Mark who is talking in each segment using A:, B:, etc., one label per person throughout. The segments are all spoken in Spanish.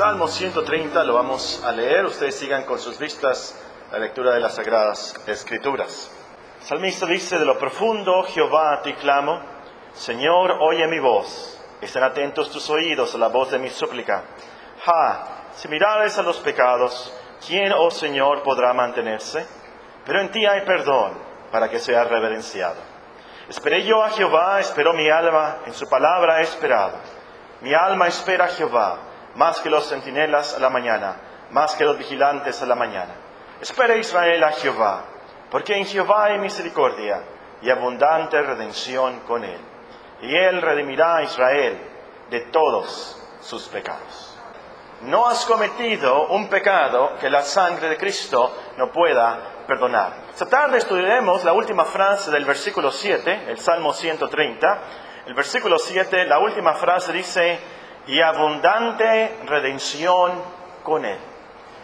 A: Salmo 130 lo vamos a leer. Ustedes sigan con sus vistas la lectura de las Sagradas Escrituras. El salmista dice: de lo profundo, Jehová, a ti clamo. Señor, oye mi voz. Estén atentos tus oídos a la voz de mi súplica. Si mirares a los pecados, ¿quién, oh Señor, podrá mantenerse? Pero en ti hay perdón, para que sea reverenciado. Esperé yo a Jehová, esperó mi alma, en su palabra he esperado. Mi alma espera a Jehová, más que los centinelas a la mañana, más que los vigilantes a la mañana. Espera Israel a Jehová, porque en Jehová hay misericordia y abundante redención con él. Y él redimirá a Israel de todos sus pecados. No has cometido un pecado que la sangre de Cristo no pueda perdonar. Esta tarde estudiaremos la última frase del versículo 7, el Salmo 130. El versículo 7, la última frase dice: y abundante redención con él.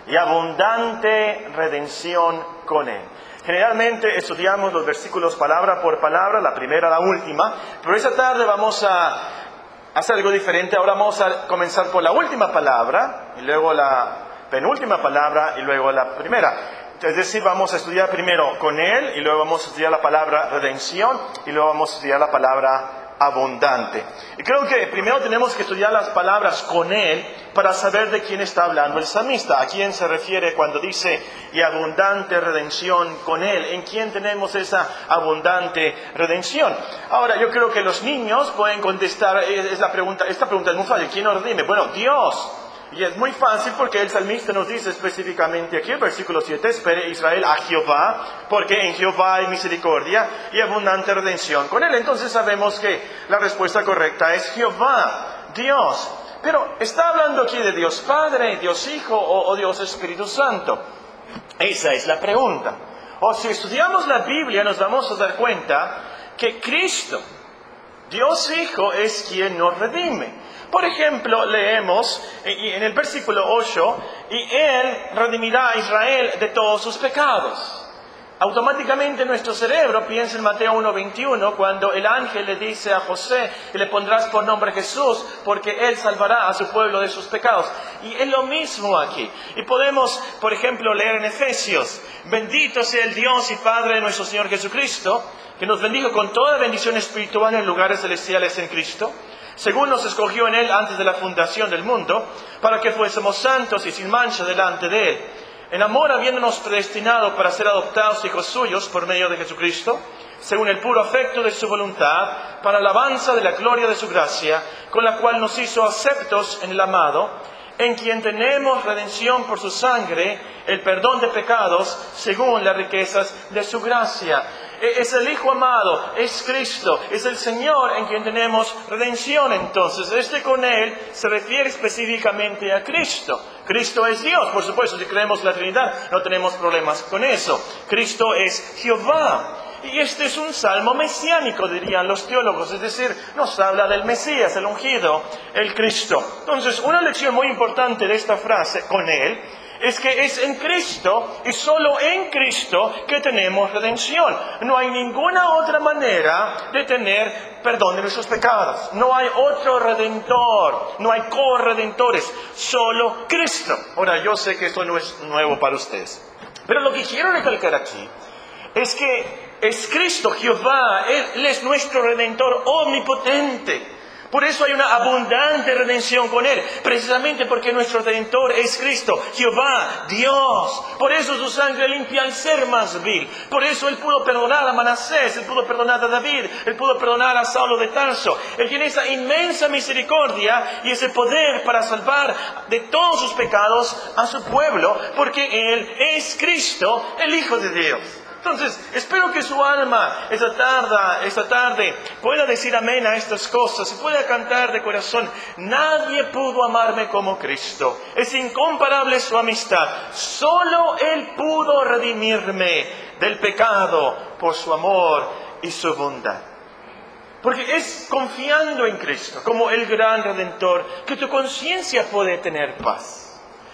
A: Y abundante redención con él. Generalmente estudiamos los versículos palabra por palabra, la primera, la última, pero esta tarde vamos a hacer algo diferente. Ahora vamos a comenzar por la última palabra, y luego la penúltima palabra, y luego la primera. Es decir, vamos a estudiar primero con él, y luego vamos a estudiar la palabra redención, y luego vamos a estudiar la palabra abundante. Y creo que primero tenemos que estudiar las palabras con él para saber de quién está hablando el salmista, a quién se refiere cuando dice y abundante redención con él, en quién tenemos esa abundante redención. Ahora, yo creo que los niños pueden contestar esta pregunta es muy fácil: ¿quién nos redime? Bueno, Dios. Y es muy fácil porque el salmista nos dice específicamente aquí, el versículo 7, espere Israel a Jehová, porque en Jehová hay misericordia y abundante redención con él. Entonces sabemos que la respuesta correcta es Jehová, Dios. Pero ¿está hablando aquí de Dios Padre, Dios Hijo o Dios Espíritu Santo? Esa es la pregunta. O si estudiamos la Biblia nos vamos a dar cuenta que Cristo, Dios Hijo, es quien nos redime. Por ejemplo, leemos en el versículo 8, y él redimirá a Israel de todos sus pecados. Automáticamente nuestro cerebro piensa en Mateo 1:21, cuando el ángel le dice a José: y le pondrás por nombre Jesús, porque él salvará a su pueblo de sus pecados. Y es lo mismo aquí. Y podemos, por ejemplo, leer en Efesios: bendito sea el Dios y Padre de nuestro Señor Jesucristo, que nos bendijo con toda bendición espiritual en lugares celestiales en Cristo, según nos escogió en él antes de la fundación del mundo, para que fuésemos santos y sin mancha delante de él, en amor habiéndonos predestinado para ser adoptados hijos suyos por medio de Jesucristo, según el puro afecto de su voluntad, para alabanza de la gloria de su gracia, con la cual nos hizo aceptos en el amado, en quien tenemos redención por su sangre, el perdón de pecados, según las riquezas de su gracia. Es el Hijo amado, es Cristo, es el Señor en quien tenemos redención. Entonces, con él se refiere específicamente a Cristo. Cristo es Dios, por supuesto, si creemos en la Trinidad, no tenemos problemas con eso. Cristo es Jehová. Y este es un salmo mesiánico, dirían los teólogos, es decir, nos habla del Mesías, el ungido, el Cristo. Entonces, una lección muy importante de esta frase, con él, es que es en Cristo y solo en Cristo que tenemos redención. No hay ninguna otra manera de tener perdón de nuestros pecados. No hay otro redentor, no hay corredentores, solo Cristo. Ahora, yo sé que esto no es nuevo para ustedes, pero lo que quiero recalcar aquí es que es Cristo, Jehová, Él es nuestro redentor omnipotente. Por eso hay una abundante redención con él, precisamente porque nuestro redentor es Cristo, Jehová, Dios. Por eso su sangre limpia al ser más vil. Por eso él pudo perdonar a Manasés, él pudo perdonar a David, él pudo perdonar a Saulo de Tarso. Él tiene esa inmensa misericordia y ese poder para salvar de todos sus pecados a su pueblo, porque él es Cristo, el Hijo de Dios. Entonces, espero que su alma esta tarde pueda decir amén a estas cosas y pueda cantar de corazón: nadie pudo amarme como Cristo. Es incomparable su amistad. Solo Él pudo redimirme del pecado por su amor y su bondad. Porque es confiando en Cristo como el gran Redentor que tu conciencia puede tener paz.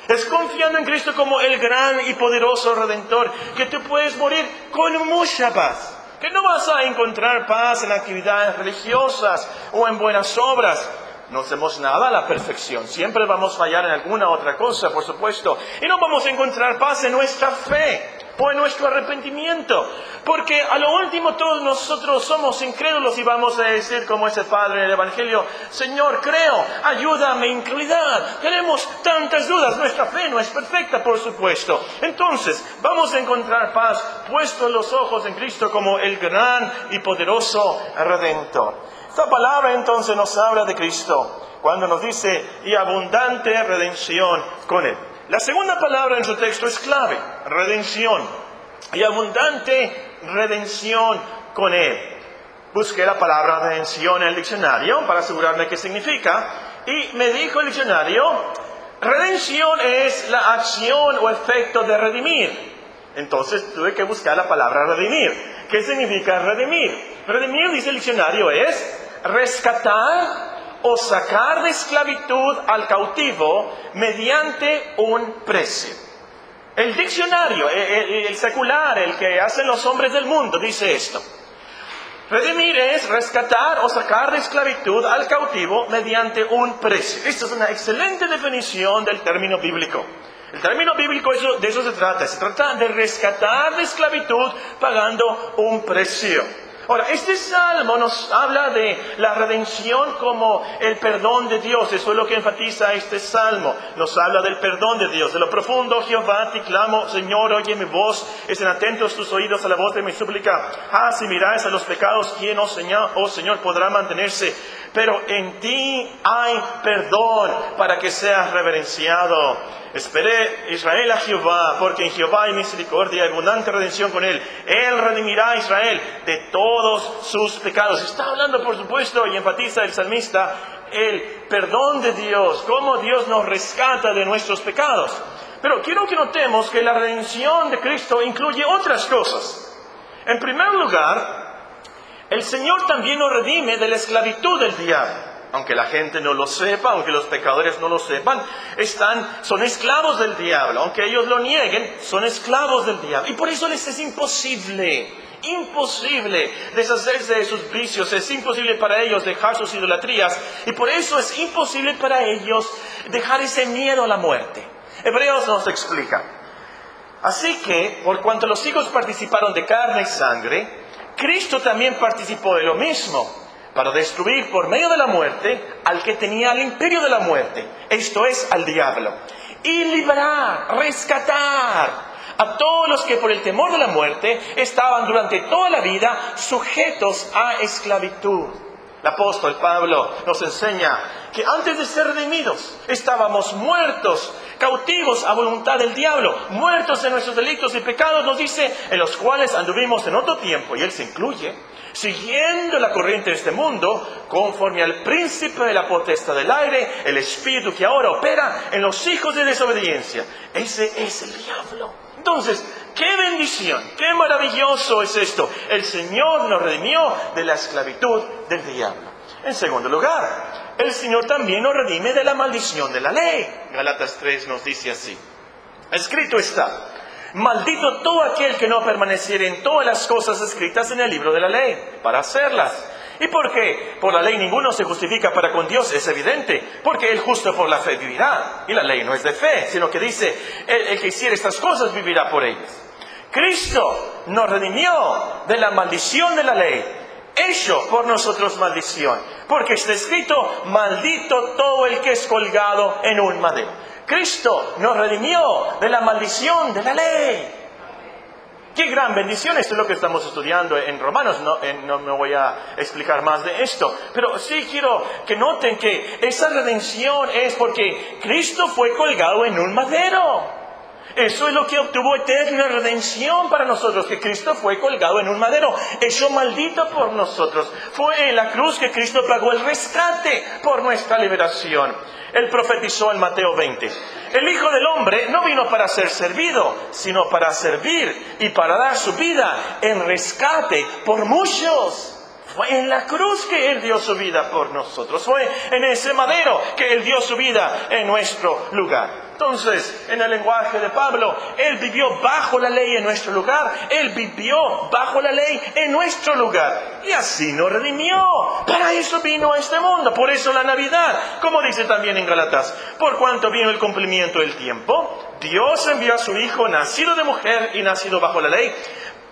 A: Es confiando en Cristo como el gran y poderoso Redentor que tú puedes morir con mucha paz. Que no vas a encontrar paz en actividades religiosas o en buenas obras. No hacemos nada a la perfección. Siempre vamos a fallar en alguna otra cosa, por supuesto. Y no vamos a encontrar paz en nuestra fe o en nuestro arrepentimiento. Porque a lo último todos nosotros somos incrédulos y vamos a decir como ese padre en el Evangelio: Señor, creo, ayuda a mi incredulidad. Tenemos tantas dudas, nuestra fe no es perfecta, por supuesto. Entonces, vamos a encontrar paz puestos los ojos en Cristo como el gran y poderoso Redentor. Esta palabra entonces nos habla de Cristo cuando nos dice: y abundante redención con Él. La segunda palabra en su texto es clave: redención. Y abundante redención con Él. Busqué la palabra redención en el diccionario para asegurarme qué significa. Y me dijo el diccionario: redención es la acción o efecto de redimir. Entonces tuve que buscar la palabra redimir. ¿Qué significa redimir? Redimir, dice el diccionario, es rescatar o sacar de esclavitud al cautivo mediante un precio. El diccionario, el secular, el que hacen los hombres del mundo, dice esto: redimir es rescatar o sacar de esclavitud al cautivo mediante un precio. Esta es una excelente definición del término bíblico. El término bíblico de eso se trata. Se trata de rescatar de esclavitud pagando un precio. Ahora, este salmo nos habla de la redención como el perdón de Dios. Eso es lo que enfatiza este salmo. Nos habla del perdón de Dios. De lo profundo, Jehová, te clamo, Señor, oye mi voz. Estén atentos tus oídos a la voz de mi súplica. Si miráis a los pecados, ¿quién, oh Señor, podrá mantenerse? Pero en ti hay perdón para que seas reverenciado. Esperé Israel a Jehová, porque en Jehová hay misericordia y abundante redención con Él. Él redimirá a Israel de todos sus pecados. Está hablando, por supuesto, y enfatiza el salmista, el perdón de Dios, cómo Dios nos rescata de nuestros pecados. Pero quiero que notemos que la redención de Cristo incluye otras cosas. En primer lugar, el Señor también nos redime de la esclavitud del diablo. Aunque la gente no lo sepa, aunque los pecadores no lo sepan, son esclavos del diablo. Aunque ellos lo nieguen, son esclavos del diablo. Y por eso les es imposible deshacerse de sus vicios. Es imposible para ellos dejar sus idolatrías. Y por eso es imposible para ellos dejar ese miedo a la muerte. Hebreos nos explica: así que, por cuanto los hijos participaron de carne y sangre, Cristo también participó de lo mismo, para destruir por medio de la muerte al que tenía el imperio de la muerte, esto es, al diablo, y liberar, rescatar a todos los que por el temor de la muerte estaban durante toda la vida sujetos a esclavitud. El apóstol Pablo nos enseña que antes de ser redimidos estábamos muertos, cautivos a voluntad del diablo, muertos en nuestros delitos y pecados, nos dice, en los cuales anduvimos en otro tiempo, y él se incluye, siguiendo la corriente de este mundo, conforme al príncipe de la potestad del aire, el espíritu que ahora opera en los hijos de desobediencia. Ese es el diablo. Entonces, qué bendición, qué maravilloso es esto. El Señor nos redimió de la esclavitud del diablo. En segundo lugar, el Señor también nos redime de la maldición de la ley. Gálatas 3 nos dice así: escrito está: maldito todo aquel que no permaneciere en todas las cosas escritas en el libro de la ley, para hacerlas. ¿Y por qué? Por la ley ninguno se justifica para con Dios, es evidente, porque el justo por la fe vivirá. Y la ley no es de fe, sino que dice, el que hiciere estas cosas vivirá por ellas. Cristo nos redimió de la maldición de la ley, hecho por nosotros maldición, porque está escrito: maldito todo el que es colgado en un madero. Cristo nos redimió de la maldición de la ley. ¡Qué gran bendición! Esto es lo que estamos estudiando en Romanos. No me voy a explicar más de esto. Pero sí quiero que noten que esa redención es porque Cristo fue colgado en un madero. Eso es lo que obtuvo eterna redención para nosotros, que Cristo fue colgado en un madero, hecho maldito por nosotros. Fue en la cruz que Cristo pagó el rescate por nuestra liberación. Él profetizó en Mateo 20: el Hijo del Hombre no vino para ser servido, sino para servir y para dar su vida en rescate por muchos. Fue en la cruz que Él dio su vida por nosotros. Fue en ese madero que Él dio su vida en nuestro lugar. Entonces, en el lenguaje de Pablo, Él vivió bajo la ley en nuestro lugar. Él vivió bajo la ley en nuestro lugar. Y así nos redimió. Para eso vino a este mundo. Por eso la Navidad, como dice también en Gálatas, por cuanto vino el cumplimiento del tiempo, Dios envió a su Hijo, nacido de mujer y nacido bajo la ley,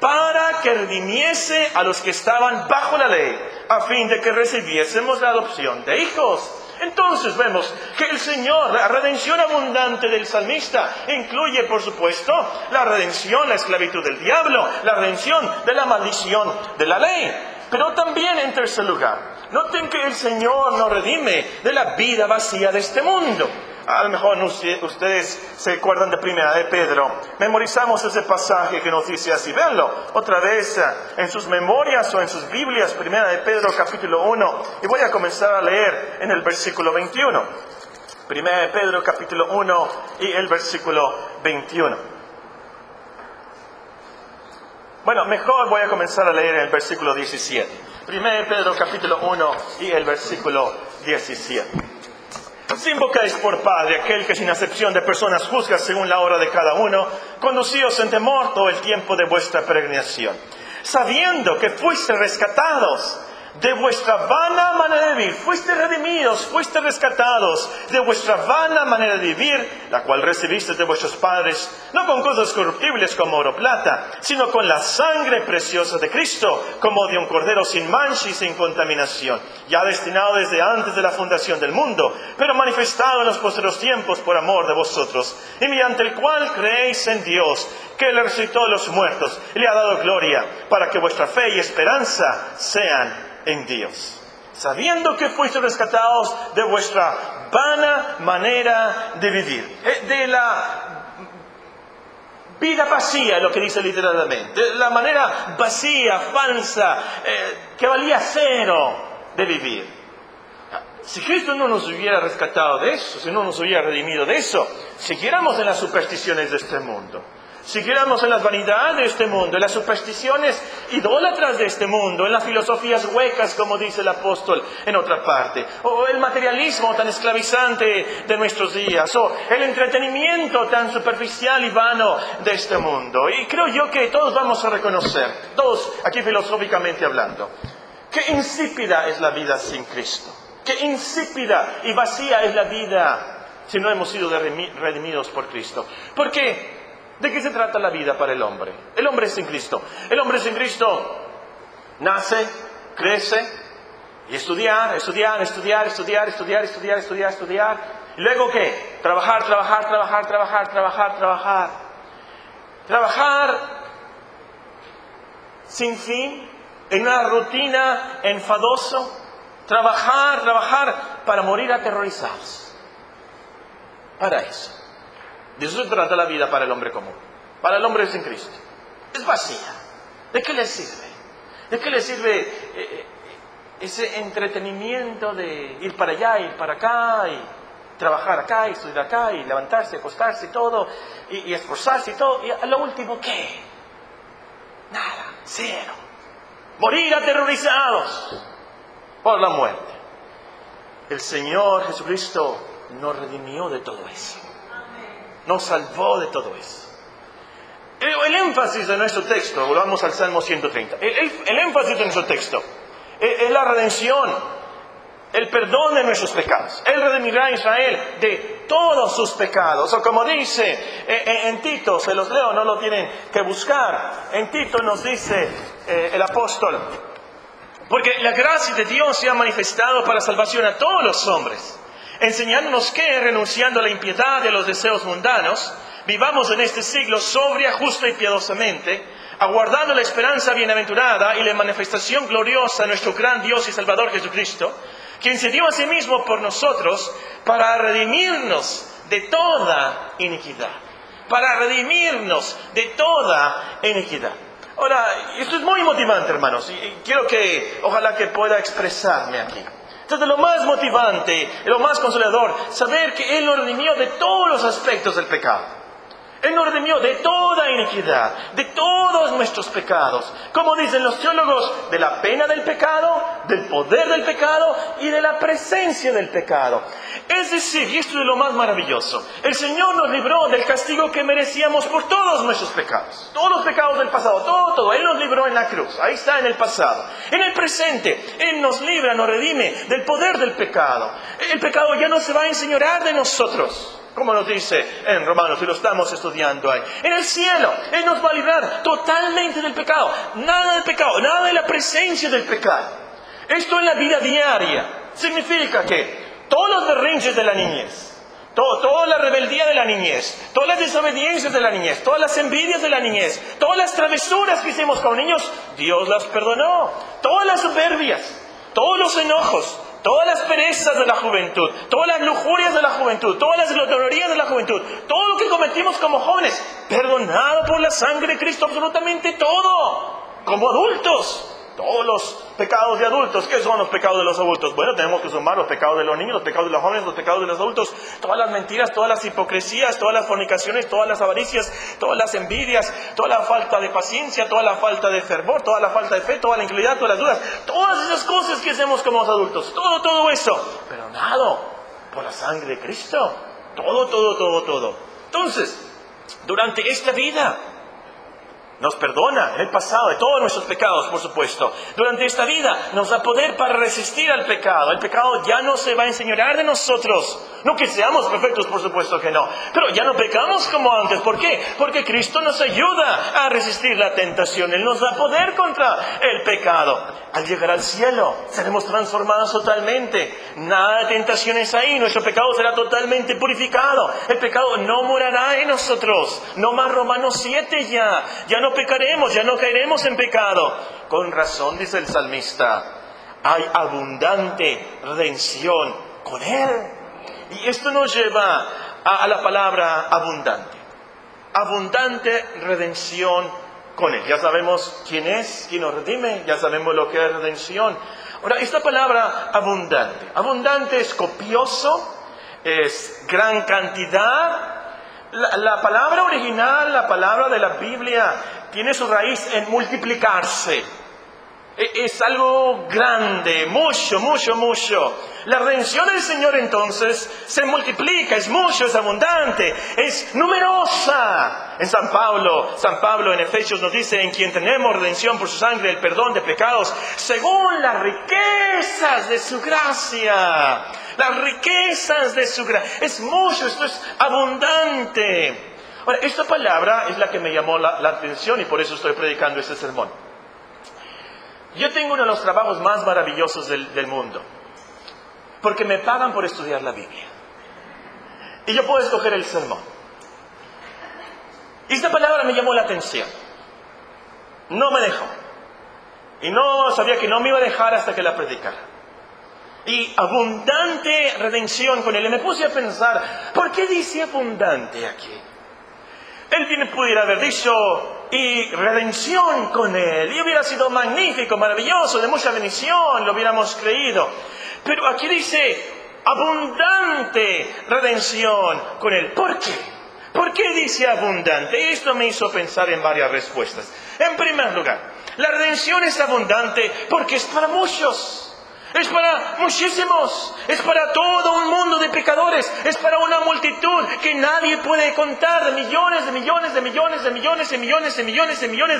A: para que redimiese a los que estaban bajo la ley, a fin de que recibiésemos la adopción de hijos. Entonces vemos que el Señor, la redención abundante del salmista, incluye, por supuesto, la redención, la esclavitud del diablo, la redención de la maldición de la ley. Pero también, en tercer lugar, noten que el Señor nos redime de la vida vacía de este mundo. A lo mejor ustedes se acuerdan de Primera de Pedro. Memorizamos ese pasaje que nos dice así. Véanlo otra vez en sus memorias o en sus Biblias. Primera de Pedro capítulo 1. Y voy a comenzar a leer en el versículo 21. Primera de Pedro capítulo 1 y el versículo 21. Bueno, mejor voy a comenzar a leer en el versículo 17. Primera de Pedro capítulo 1 y el versículo 17. Si invocáis por Padre aquel que sin acepción de personas juzga según la obra de cada uno, conducíos en temor todo el tiempo de vuestra peregrinación, sabiendo que fuiste rescatados de vuestra vana manera de vivir. Fuiste redimidos, fuiste rescatados de vuestra vana manera de vivir, la cual recibisteis de vuestros padres, no con cosas corruptibles como oro o plata, sino con la sangre preciosa de Cristo, como de un cordero sin mancha y sin contaminación, ya destinado desde antes de la fundación del mundo, pero manifestado en los posteriores tiempos por amor de vosotros, y mediante el cual creéis en Dios, que le resucitó de los muertos y le ha dado gloria, para que vuestra fe y esperanza sean en Dios, sabiendo que fuisteis rescatados de vuestra vana manera de vivir, de la vida vacía, lo que dice literalmente, de la manera vacía, falsa, que valía cero de vivir. Si Cristo no nos hubiera rescatado de eso, si no nos hubiera redimido de eso, siguiéramos en las supersticiones de este mundo, siguiéramos en las vanidades de este mundo, en las supersticiones idólatras de este mundo, en las filosofías huecas, como dice el apóstol en otra parte, o el materialismo tan esclavizante de nuestros días, o el entretenimiento tan superficial y vano de este mundo. Y creo yo que todos vamos a reconocer, todos aquí filosóficamente hablando, que insípida es la vida sin Cristo, que insípida y vacía es la vida si no hemos sido redimidos por Cristo. Porque ¿de qué se trata la vida para el hombre? El hombre sin Cristo. El hombre sin Cristo nace, crece, y estudiar. ¿Y luego qué? Trabajar. Trabajar sin fin, en una rutina enfadosa. Trabajar para morir aterrorizados. Para eso. De eso se trata la vida para el hombre común, para el hombre sin Cristo. Es vacía. ¿De qué le sirve? ¿De qué le sirve ese entretenimiento de ir para allá, ir para acá, y trabajar acá, y estudiar acá, y levantarse, acostarse y todo, y esforzarse y todo? ¿Y a lo último qué? Nada, cero. Morir aterrorizados por la muerte. El Señor Jesucristo nos redimió de todo eso. Nos salvó de todo eso. El énfasis de nuestro texto, volvamos al Salmo 130, el énfasis de nuestro texto es la redención, el perdón de nuestros pecados. Él redimirá a Israel de todos sus pecados. O como dice en Tito, se los leo, no lo tienen que buscar. En Tito nos dice el apóstol, porque la gracia de Dios se ha manifestado para salvación a todos los hombres, enseñándonos que, renunciando a la impiedad y a los deseos mundanos, vivamos en este siglo sobria, justa y piadosamente, aguardando la esperanza bienaventurada y la manifestación gloriosa de nuestro gran Dios y Salvador Jesucristo, quien se dio a sí mismo por nosotros para redimirnos de toda iniquidad. Para redimirnos de toda iniquidad. Ahora, esto es muy motivante, hermanos, y quiero que, ojalá que pueda expresarme aquí. Entonces, lo más motivante, lo más consolador, saber que Él nos redimió de todos los aspectos del pecado. Él nos redimió de toda iniquidad, de todos nuestros pecados. Como dicen los teólogos, de la pena del pecado, del poder del pecado y de la presencia del pecado. Es decir, y esto es lo más maravilloso, el Señor nos libró del castigo que merecíamos por todos nuestros pecados. Todos los pecados del pasado, todo. Él nos libró en la cruz. Ahí está en el pasado. En el presente, Él nos libra, nos redime del poder del pecado. El pecado ya no se va a enseñorear de nosotros, como nos dice en Romanos, y lo estamos estudiando ahí. En el cielo, Él nos va a librar totalmente del pecado. Nada del pecado, nada de la presencia del pecado. Esto en la vida diaria significa que todos los berrinches de la niñez, toda la rebeldía de la niñez, todas las desobediencias de la niñez, todas las envidias de la niñez, todas las travesuras que hicimos con niños, Dios las perdonó. Todas las soberbias, todos los enojos, todas las perezas de la juventud, todas las lujurias de la juventud, todas las glotonerías de la juventud, todo lo que cometimos como jóvenes, perdonado por la sangre de Cristo, absolutamente todo. Como adultos, todos los pecados de adultos. ¿Qué son los pecados de los adultos? Bueno, tenemos que sumar los pecados de los niños, los pecados de los jóvenes, los pecados de los adultos, todas las mentiras, todas las hipocresías, todas las fornicaciones, todas las avaricias, todas las envidias, toda la falta de paciencia, toda la falta de fervor, toda la falta de fe, toda la incredulidad, todas las dudas, todas esas cosas que hacemos como adultos, todo eso, perdonado por la sangre de Cristo, todo. Entonces, durante esta vida, nos perdona en el pasado de todos nuestros pecados, por supuesto. Durante esta vida nos da poder para resistir al pecado. El pecado ya no se va a enseñorear de nosotros. No que seamos perfectos, por supuesto que no. Pero ya no pecamos como antes. ¿Por qué? Porque Cristo nos ayuda a resistir la tentación. Él nos da poder contra el pecado. Al llegar al cielo, seremos transformados totalmente. Nada de tentaciones ahí. Nuestro pecado será totalmente purificado. El pecado no morará en nosotros. No más Romanos 7 ya. Ya no pecaremos, ya no caeremos en pecado. Con razón, dice el salmista, hay abundante redención con Él. Y esto nos lleva a la palabra abundante. Abundante redención con Él. Ya sabemos quién es, quién nos redime, ya sabemos lo que es redención. Ahora, esta palabra abundante. Abundante es copioso, es gran cantidad. La palabra original, la palabra de la Biblia, tiene su raíz en multiplicarse. Es algo grande, mucho. La redención del Señor entonces se multiplica, es mucho, es abundante, es numerosa. En San Pablo en Efesios nos dice, en quien tenemos redención por su sangre, el perdón de pecados, según las riquezas de su gracia. Las riquezas de su gracia. Es mucho, esto es abundante. Ahora, esta palabra es la que me llamó la atención y por eso estoy predicando este sermón. Yo tengo uno de los trabajos más maravillosos del mundo, porque me pagan por estudiar la Biblia. Y yo puedo escoger el sermón. Y esta palabra me llamó la atención. No me dejó. Y no sabía que no me iba a dejar hasta que la predicara. Y abundante redención con Él. Y me puse a pensar, ¿por qué dice abundante aquí? Él bien pudiera haber dicho, y redención con Él. Y hubiera sido magnífico, maravilloso, de mucha bendición, lo hubiéramos creído. Pero aquí dice, abundante redención con Él. ¿Por qué? ¿Por qué dice abundante? Esto me hizo pensar en varias respuestas. En primer lugar, la redención es abundante porque es para muchos. Es para muchísimos, es para todo un mundo de pecadores, es para una multitud que nadie puede contar, de millones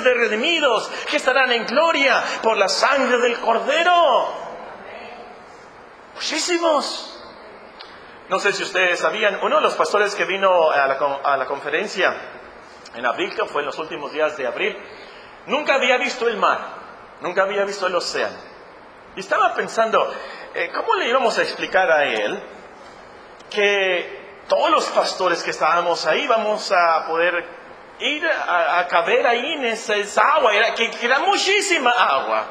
A: de redimidos que estarán en gloria por la sangre del Cordero. Muchísimos. No sé si ustedes sabían, uno de los pastores que vino a la conferencia en abril, que fue en los últimos días de abril, nunca había visto el mar, nunca había visto el océano. Y estaba pensando, ¿cómo le íbamos a explicar a él que todos los pastores que estábamos ahí vamos a poder ir a caber ahí en esa agua? Que era muchísima agua.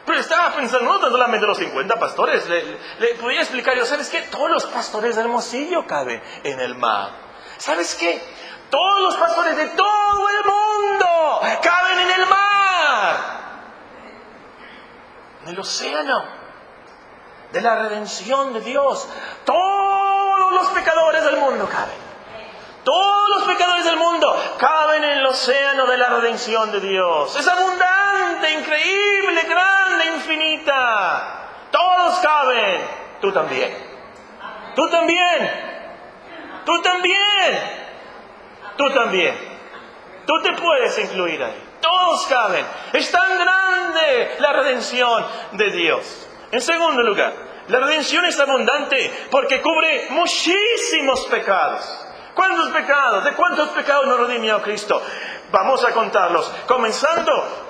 A: Pero estaba pensando, no solamente los 50 pastores, le podía explicar yo, ¿sabes qué? Todos los pastores de Hermosillo caben en el mar. ¿Sabes qué? Todos los pastores de todo el mundo caben en el mar. En el océano de la redención de Dios, todos los pecadores del mundo caben. Todos los pecadores del mundo caben en el océano de la redención de Dios. Es abundante, increíble, grande, infinita. Todos caben. Tú también. Tú también. Tú también. Tú también. Tú te puedes incluir ahí. Todos caben. Es tan grande la redención de Dios. En segundo lugar, la redención es abundante porque cubre muchísimos pecados. ¿Cuántos pecados? ¿De cuántos pecados nos redimió Cristo? Vamos a contarlos, comenzando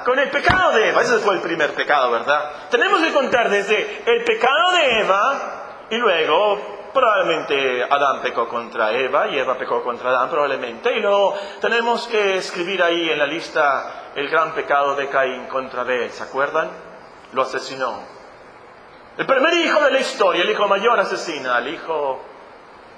A: con el pecado de Eva. Ese fue el primer pecado, ¿verdad? Tenemos que contar desde el pecado de Eva y luego probablemente Adán pecó contra Eva y Eva pecó contra Adán probablemente. Y luego tenemos que escribir ahí en la lista el gran pecado de Caín contra Abel. ¿Se acuerdan? Lo asesinó. El primer hijo de la historia, el hijo mayor asesina al hijo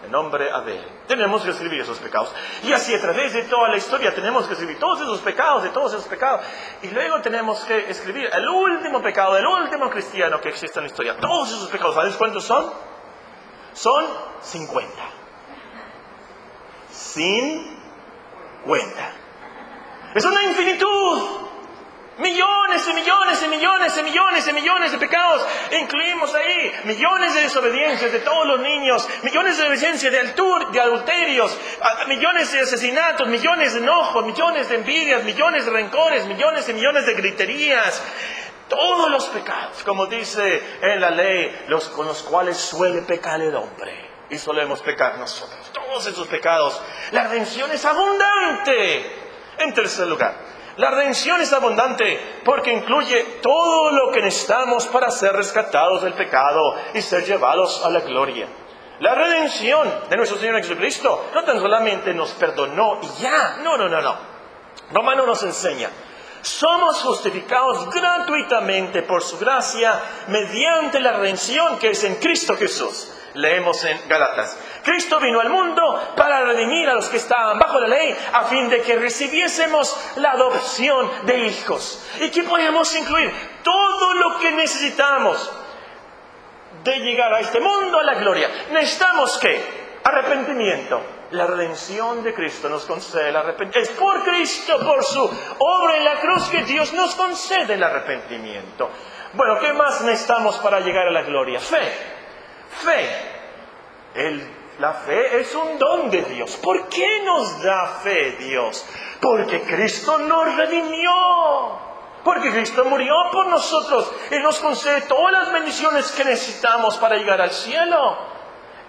A: de nombre Abel. Tenemos que escribir esos pecados. Y así a través de toda la historia tenemos que escribir todos esos pecados, de todos esos pecados. Y luego tenemos que escribir el último pecado, el último cristiano que existe en la historia. Todos esos pecados, ¿sabes cuántos son? Son 50. 50. Es una infinitud. Millones y millones y millones y millones y millones de pecados. Incluimos ahí millones de desobediencias de todos los niños, millones de desobediencias de adulterios, millones de asesinatos, millones de enojos, millones de envidias, millones de rencores, millones y millones de griterías. Todos los pecados, como dice en la ley, con los cuales suele pecar el hombre. Y solemos pecar nosotros. Todos esos pecados. La redención es abundante. En tercer lugar, la redención es abundante porque incluye todo lo que necesitamos para ser rescatados del pecado y ser llevados a la gloria. La redención de nuestro Señor Jesucristo no tan solamente nos perdonó y ya. No. Romano nos enseña. Somos justificados gratuitamente por su gracia mediante la redención que es en Cristo Jesús. Leemos en Gálatas. Cristo vino al mundo para redimir a los que estaban bajo la ley a fin de que recibiésemos la adopción de hijos. ¿Y qué podemos incluir? Todo lo que necesitamos de llegar a este mundo a la gloria. ¿Necesitamos qué? Arrepentimiento. La redención de Cristo nos concede el arrepentimiento. Es por Cristo, por su obra en la cruz, que Dios nos concede el arrepentimiento. Bueno, ¿qué más necesitamos para llegar a la gloria? Fe. La fe es un don de Dios. ¿Por qué nos da fe Dios? Porque Cristo nos redimió. Porque Cristo murió por nosotros. Él nos concede todas las bendiciones que necesitamos para llegar al cielo.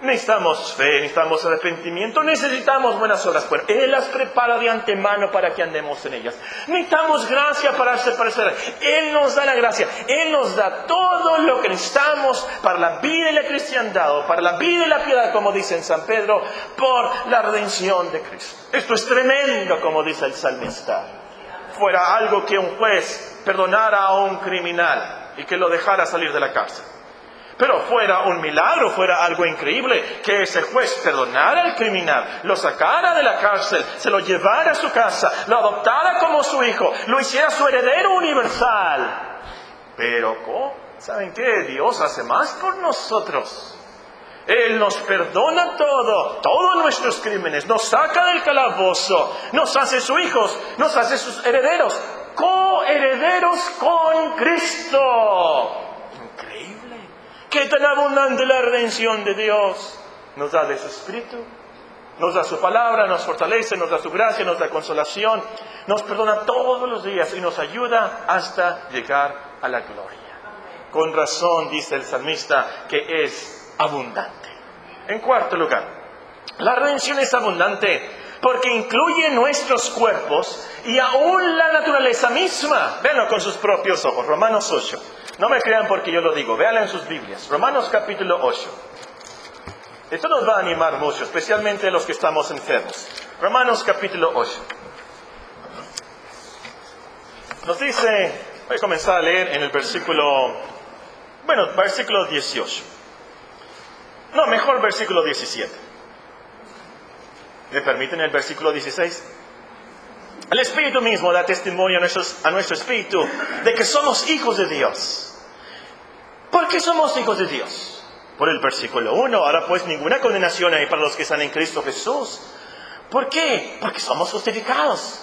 A: Necesitamos fe, necesitamos arrepentimiento, necesitamos buenas obras. Bueno, Él las prepara de antemano para que andemos en ellas. Necesitamos gracia para hacer parecer. Él nos da la gracia. Él nos da todo lo que necesitamos para la vida y la cristiandad, o para la vida y la piedad, como dice en San Pedro, por la redención de Cristo. Esto es tremendo, como dice el salmista. Fuera algo que un juez perdonara a un criminal y que lo dejara salir de la cárcel. Pero fuera un milagro, fuera algo increíble, que ese juez perdonara al criminal, lo sacara de la cárcel, se lo llevara a su casa, lo adoptara como su hijo, lo hiciera su heredero universal. Pero, ¿cómo? ¿Saben qué? Dios hace más por nosotros. Él nos perdona todos nuestros crímenes, nos saca del calabozo, nos hace sus hijos, nos hace sus herederos, coherederos con Cristo. ¡Qué tan abundante la redención de Dios! Nos da de su Espíritu, nos da su palabra, nos fortalece, nos da su gracia, nos da consolación, nos perdona todos los días y nos ayuda hasta llegar a la gloria. Con razón dice el salmista que es abundante. En cuarto lugar, la redención es abundante porque incluye nuestros cuerpos y aún la naturaleza misma. Véanlo con sus propios ojos. Romanos 8. No me crean porque yo lo digo. Véanlo en sus Biblias. Romanos capítulo 8. Esto nos va a animar mucho, especialmente a los que estamos enfermos. Romanos capítulo 8. Nos dice, voy a comenzar a leer en el versículo 18. No, mejor versículo 17. ¿Me permiten el versículo 16? El Espíritu mismo da testimonio a nuestro espíritu de que somos hijos de Dios. ¿Por qué somos hijos de Dios? Por el versículo 1, ahora pues ninguna condenación hay para los que están en Cristo Jesús. ¿Por qué? Porque somos justificados.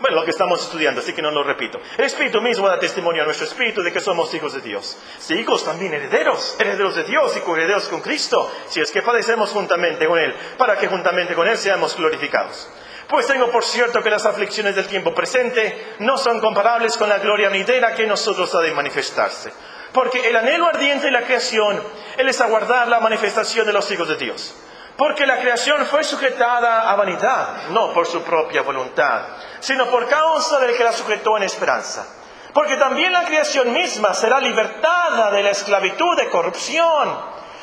A: Bueno, lo que estamos estudiando, así que no lo repito. El Espíritu mismo da testimonio a nuestro espíritu de que somos hijos de Dios. Si hijos, también herederos, herederos de Dios y coherederos con Cristo, si es que padecemos juntamente con Él, para que juntamente con Él seamos glorificados. Pues tengo por cierto que las aflicciones del tiempo presente no son comparables con la gloria venidera que en nosotros ha de manifestarse. Porque el anhelo ardiente de la creación, Él es aguardar la manifestación de los hijos de Dios. Porque la creación fue sujetada a vanidad, no por su propia voluntad, sino por causa del que la sujetó en esperanza. Porque también la creación misma será libertada de la esclavitud de corrupción,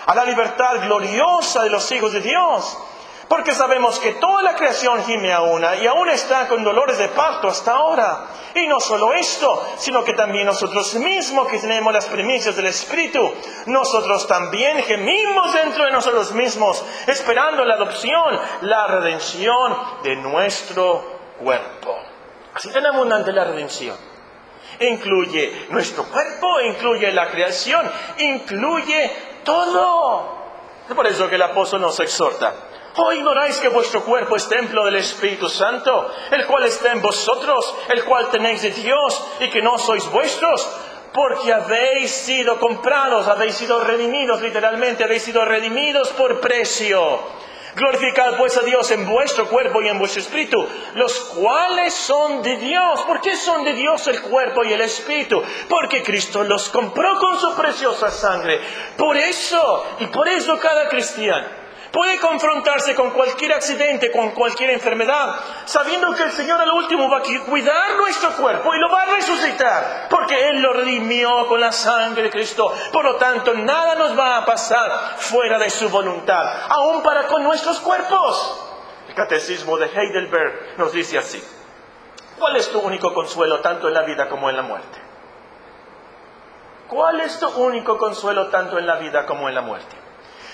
A: a la libertad gloriosa de los hijos de Dios. Porque sabemos que toda la creación gime a una y aún está con dolores de parto hasta ahora. Y no solo esto, sino que también nosotros mismos que tenemos las primicias del Espíritu, nosotros también gemimos dentro de nosotros mismos, esperando la adopción, la redención de nuestro cuerpo. Así tan abundante la redención. Incluye nuestro cuerpo, incluye la creación, incluye todo. Es por eso que el apóstol nos exhorta. ¿O ignoráis que vuestro cuerpo es templo del Espíritu Santo, el cual está en vosotros, el cual tenéis de Dios, y que no sois vuestros? Porque habéis sido comprados, habéis sido redimidos, literalmente, habéis sido redimidos por precio. Glorificad pues a Dios en vuestro cuerpo y en vuestro espíritu, los cuales son de Dios. ¿Por qué son de Dios el cuerpo y el espíritu? Porque Cristo los compró con su preciosa sangre. Por eso, y por eso cada cristiano puede confrontarse con cualquier accidente, con cualquier enfermedad, sabiendo que el Señor al último va a cuidar nuestro cuerpo y lo va a resucitar, porque Él lo redimió con la sangre de Cristo. Por lo tanto, nada nos va a pasar fuera de su voluntad, aún para con nuestros cuerpos. El Catecismo de Heidelberg nos dice así: ¿cuál es tu único consuelo tanto en la vida como en la muerte? ¿Cuál es tu único consuelo tanto en la vida como en la muerte?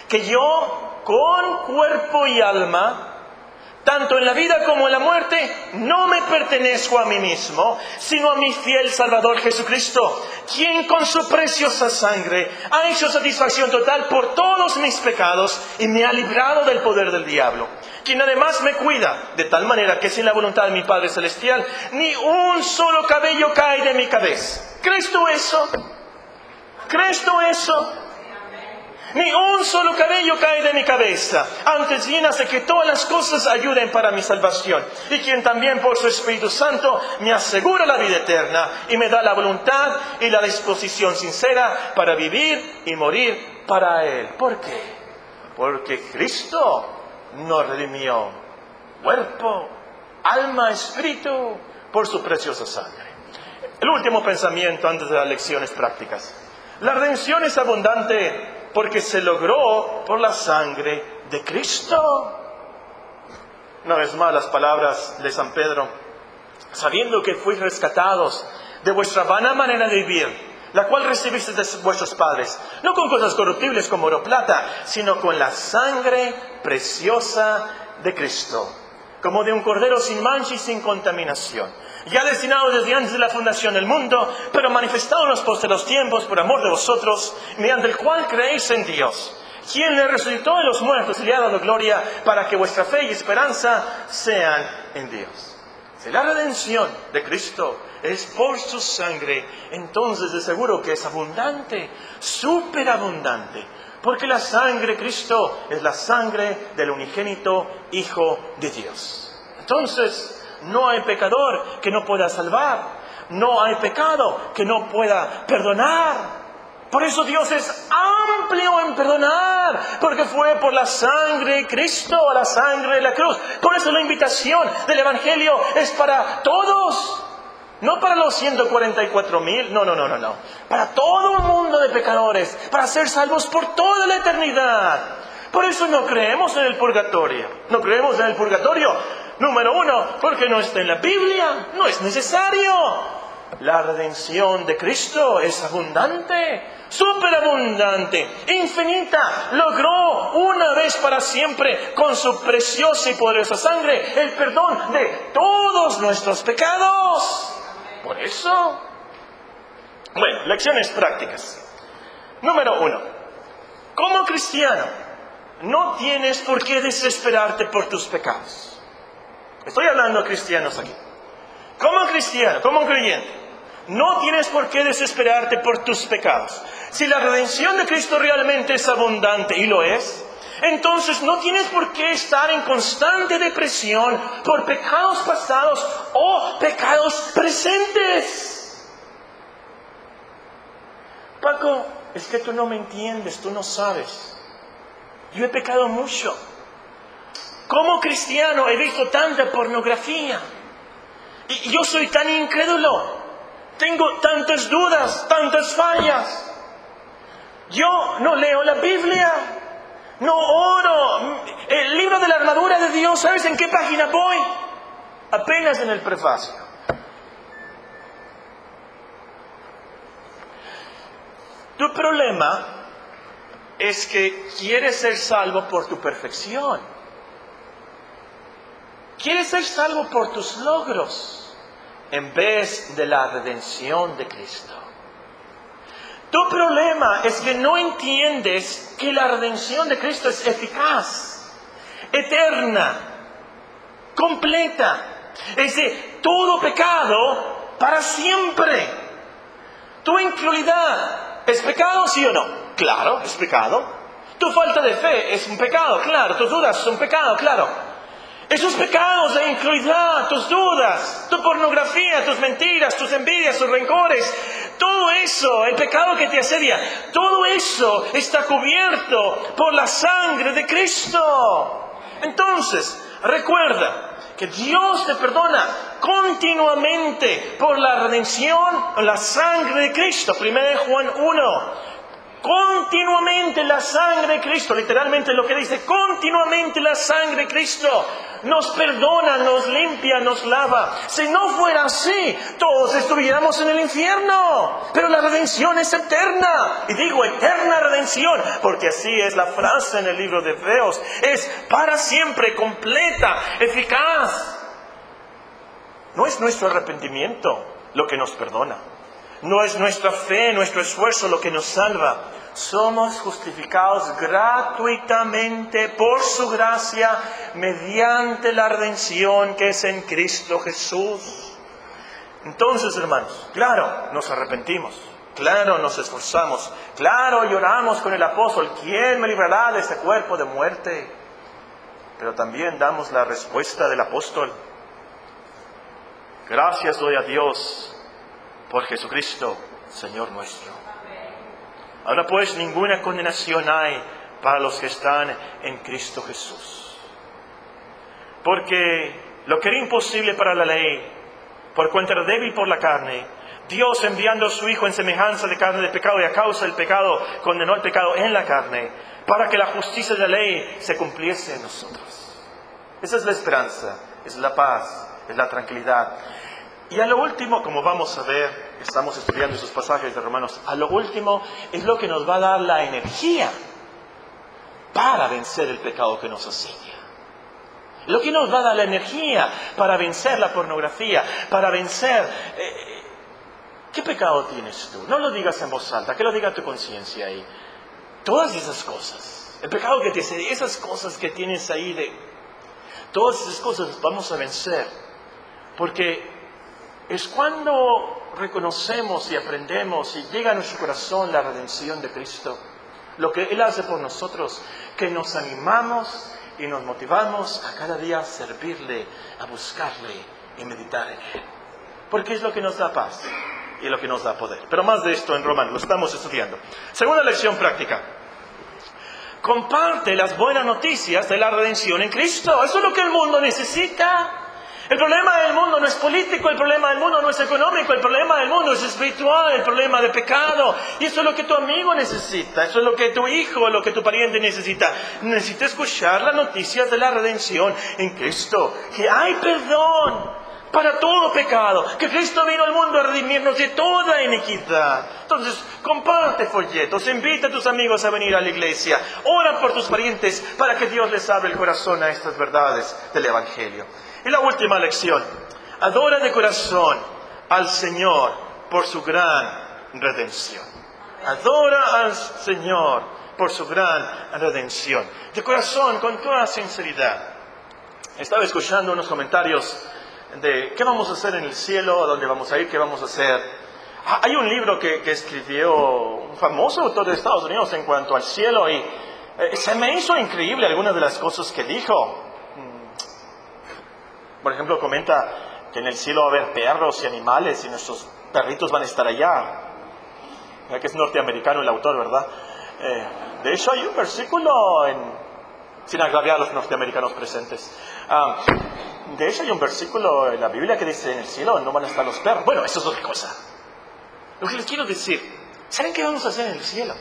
A: Que yo, con cuerpo y alma, tanto en la vida como en la muerte, no me pertenezco a mí mismo, sino a mi fiel Salvador Jesucristo, quien con su preciosa sangre ha hecho satisfacción total por todos mis pecados y me ha librado del poder del diablo, quien además me cuida, de tal manera que sin la voluntad de mi Padre Celestial, ni un solo cabello cae de mi cabeza. ¿Crees tú eso? ¿Crees tú eso? Ni un solo cabello cae de mi cabeza. Antes bien hace que todas las cosas ayuden para mi salvación. Y quien también por su Espíritu Santo me asegura la vida eterna y me da la voluntad y la disposición sincera para vivir y morir para Él. ¿Por qué? Porque Cristo nos redimió cuerpo, alma, espíritu por su preciosa sangre. El último pensamiento antes de las lecciones prácticas. La redención es abundante porque se logró por la sangre de Cristo. Una vez más las palabras de San Pedro: sabiendo que fuis rescatados de vuestra vana manera de vivir, la cual recibisteis de vuestros padres, no con cosas corruptibles como oro o plata, sino con la sangre preciosa de Cristo, como de un cordero sin mancha y sin contaminación, ya destinado desde antes de la fundación del mundo, pero manifestado en los posteros tiempos por amor de vosotros, mediante el cual creéis en Dios, quien le resucitó de los muertos y le ha dado gloria, para que vuestra fe y esperanza sean en Dios. Si la redención de Cristo es por su sangre, entonces de seguro que es abundante, superabundante, porque la sangre de Cristo es la sangre del unigénito Hijo de Dios. Entonces, no hay pecador que no pueda salvar. No hay pecado que no pueda perdonar. Por eso Dios es amplio en perdonar, porque fue por la sangre de Cristo, la sangre de la cruz. Por eso la invitación del Evangelio es para todos. No para los 144,000, no. Para todo un mundo de pecadores, para ser salvos por toda la eternidad. Por eso no creemos en el purgatorio. No creemos en el purgatorio. Número 1, porque no está en la Biblia, no es necesario. La redención de Cristo es abundante, superabundante, infinita. Logró una vez para siempre, con su preciosa y poderosa sangre, el perdón de todos nuestros pecados. Por eso, bueno, lecciones prácticas. Número 1. Como cristiano, no tienes por qué desesperarte por tus pecados. Estoy hablando a cristianos aquí. Como cristiano, como creyente, no tienes por qué desesperarte por tus pecados. Si la redención de Cristo realmente es abundante, y lo es, entonces no tienes por qué estar en constante depresión por pecados pasados o pecados presentes. Paco, es que tú no me entiendes, tú no sabes. Yo he pecado mucho. Como cristiano he visto tanta pornografía. Y yo soy tan incrédulo. Tengo tantas dudas, tantas fallas. Yo no leo la Biblia. No oro. El libro de la armadura de Dios, ¿sabes en qué página voy? Apenas en el prefacio. Tu problema es que quieres ser salvo por tu perfección. Quieres ser salvo por tus logros en vez de la redención de Cristo. Tu problema es que no entiendes que la redención de Cristo es eficaz, eterna, completa. Es de todo pecado para siempre. Tu incredulidad ¿es pecado, sí o no? Claro, es pecado. Tu falta de fe es un pecado, claro. Tus dudas son pecado, claro. Esos pecados de incredulidad, tus dudas, tu pornografía, tus mentiras, tus envidias, tus rencores, todo eso, el pecado que te asedia, todo eso está cubierto por la sangre de Cristo. Entonces, recuerda que Dios te perdona continuamente por la redención, la sangre de Cristo. 1 Juan 1. Continuamente la sangre de Cristo, literalmente lo que dice, continuamente la sangre de Cristo nos perdona, nos limpia, nos lava. Si no fuera así, todos estuviéramos en el infierno. Pero la redención es eterna. Y digo eterna redención, porque así es la frase en el libro de Hebreos. Es para siempre, completa, eficaz. No es nuestro arrepentimiento lo que nos perdona. No es nuestra fe, nuestro esfuerzo lo que nos salva. Somos justificados gratuitamente por su gracia mediante la redención que es en Cristo Jesús. Entonces, hermanos, claro, nos arrepentimos. Claro, nos esforzamos. Claro, lloramos con el apóstol. ¿Quién me librará de este cuerpo de muerte? Pero también damos la respuesta del apóstol. Gracias doy a Dios por Jesucristo, Señor nuestro. Ahora pues ninguna condenación hay para los que están en Cristo Jesús. Porque lo que era imposible para la ley, por cuanto era débil por la carne, Dios enviando a su Hijo en semejanza de carne de pecado y a causa del pecado, condenó el pecado en la carne, para que la justicia de la ley se cumpliese en nosotros. Esa es la esperanza, es la paz, es la tranquilidad. Y a lo último, como vamos a ver, estamos estudiando esos pasajes de Romanos, a lo último es lo que nos va a dar la energía para vencer el pecado que nos asedia. Lo que nos va a dar la energía para vencer la pornografía, para vencer... ¿Qué pecado tienes tú? No lo digas en voz alta, que lo diga tu conciencia ahí. Todas esas cosas, el pecado que te asedia, esas cosas que tienes ahí, todas esas cosas vamos a vencer. Porque es cuando reconocemos y aprendemos y llega a nuestro corazón la redención de Cristo, lo que Él hace por nosotros, que nos animamos y nos motivamos a cada día a servirle, a buscarle y meditar en Él. Porque es lo que nos da paz y lo que nos da poder. Pero más de esto en Romanos, lo estamos estudiando. Segunda lección práctica. Comparte las buenas noticias de la redención en Cristo. Eso es lo que el mundo necesita. El problema del mundo no es político, el problema del mundo no es económico, el problema del mundo es espiritual, el problema de pecado. Y eso es lo que tu amigo necesita, eso es lo que tu hijo, lo que tu pariente necesita. Necesita escuchar las noticias de la redención en Cristo, que hay perdón para todo pecado, que Cristo vino al mundo a redimirnos de toda iniquidad. Entonces, comparte folletos, invita a tus amigos a venir a la iglesia, ora por tus parientes para que Dios les abra el corazón a estas verdades del Evangelio. Y la última lección, adora de corazón al Señor por su gran redención. Adora al Señor por su gran redención. De corazón, con toda sinceridad. Estaba escuchando unos comentarios de qué vamos a hacer en el cielo, a dónde vamos a ir, qué vamos a hacer. Hay un libro que escribió un famoso autor de Estados Unidos en cuanto al cielo y se me hizo increíble algunas de las cosas que dijo. Por ejemplo, comenta que en el cielo va a haber perros y animales y nuestros perritos van a estar allá. Que es norteamericano el autor, ¿verdad? De hecho, hay un versículo, sin agraviar a los norteamericanos presentes, de hecho hay un versículo en la Biblia que dice, en el cielo no van a estar los perros. Bueno, eso es otra cosa. Lo que les quiero decir, ¿saben qué vamos a hacer en el cielo?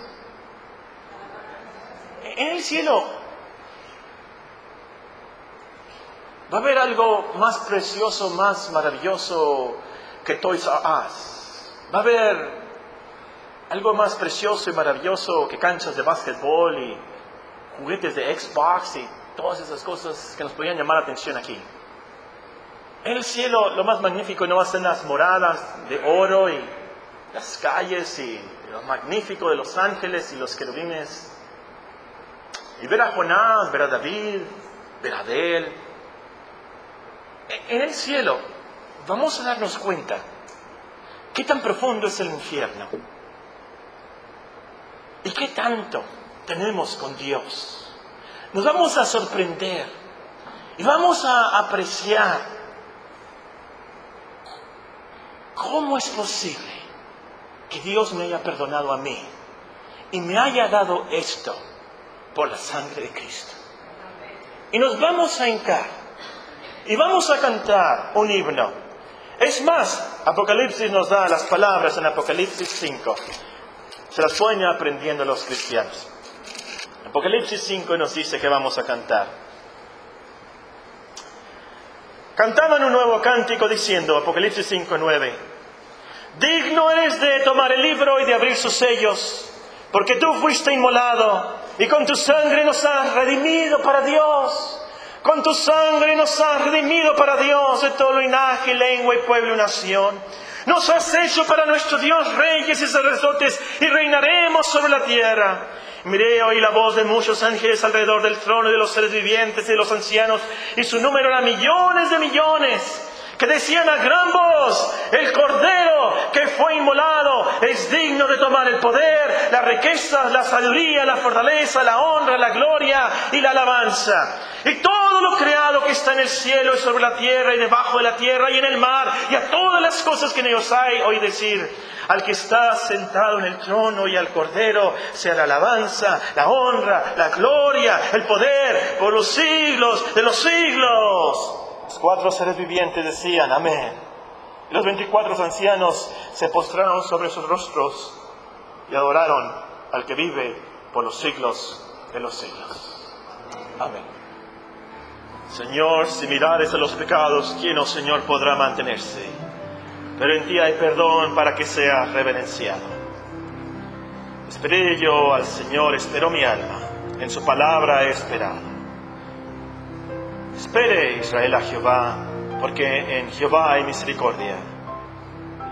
A: En el cielo va a haber algo más precioso, más maravilloso que Toys R Us. Va a haber algo más precioso y maravilloso que canchas de básquetbol y juguetes de Xbox y todas esas cosas que nos podían llamar la atención aquí. En el cielo lo más magnífico no va a ser las moradas de oro y las calles y lo magnífico de los ángeles y los querubines. Y ver a Jonás, ver a David, ver a Abel. En el cielo vamos a darnos cuenta qué tan profundo es el infierno y qué tanto tenemos con Dios. Nos vamos a sorprender y vamos a apreciar cómo es posible que Dios me haya perdonado a mí y me haya dado esto por la sangre de Cristo. Y nos vamos a hincar y vamos a cantar un himno. Es más, Apocalipsis nos da las palabras en Apocalipsis 5. Se las pueden ir aprendiendo los cristianos. Apocalipsis 5 nos dice que vamos a cantar. Cantaban un nuevo cántico diciendo, Apocalipsis 5:9, digno eres de tomar el libro y de abrir sus sellos, porque tú fuiste inmolado y con tu sangre nos has redimido para Dios. Con tu sangre nos has redimido para Dios de todo linaje, lengua y pueblo y nación. Nos has hecho para nuestro Dios reyes y sacerdotes y reinaremos sobre la tierra. Miré, oí la voz de muchos ángeles alrededor del trono y de los seres vivientes y de los ancianos, y su número era millones de millones, que decían a gran voz, el Cordero que fue inmolado es digno de tomar el poder, las riquezas, la sabiduría, la fortaleza, la honra, la gloria y la alabanza. Y todo lo creado que está en el cielo y sobre la tierra y debajo de la tierra y en el mar y a todas las cosas que en ellos hay, oí decir, al que está sentado en el trono y al Cordero sea la alabanza, la honra, la gloria, el poder por los siglos de los siglos. Los 4 seres vivientes decían, amén. Y los 24 ancianos se postraron sobre sus rostros y adoraron al que vive por los siglos de los siglos. Amén. Señor, si mirares a los pecados, ¿quién, oh Señor, podrá mantenerse? Pero en ti hay perdón para que sea reverenciado. Esperé yo al Señor, esperó mi alma, en su palabra he esperado. Espere Israel a Jehová, porque en Jehová hay misericordia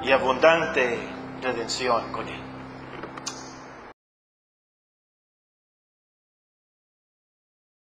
A: y abundante redención con él.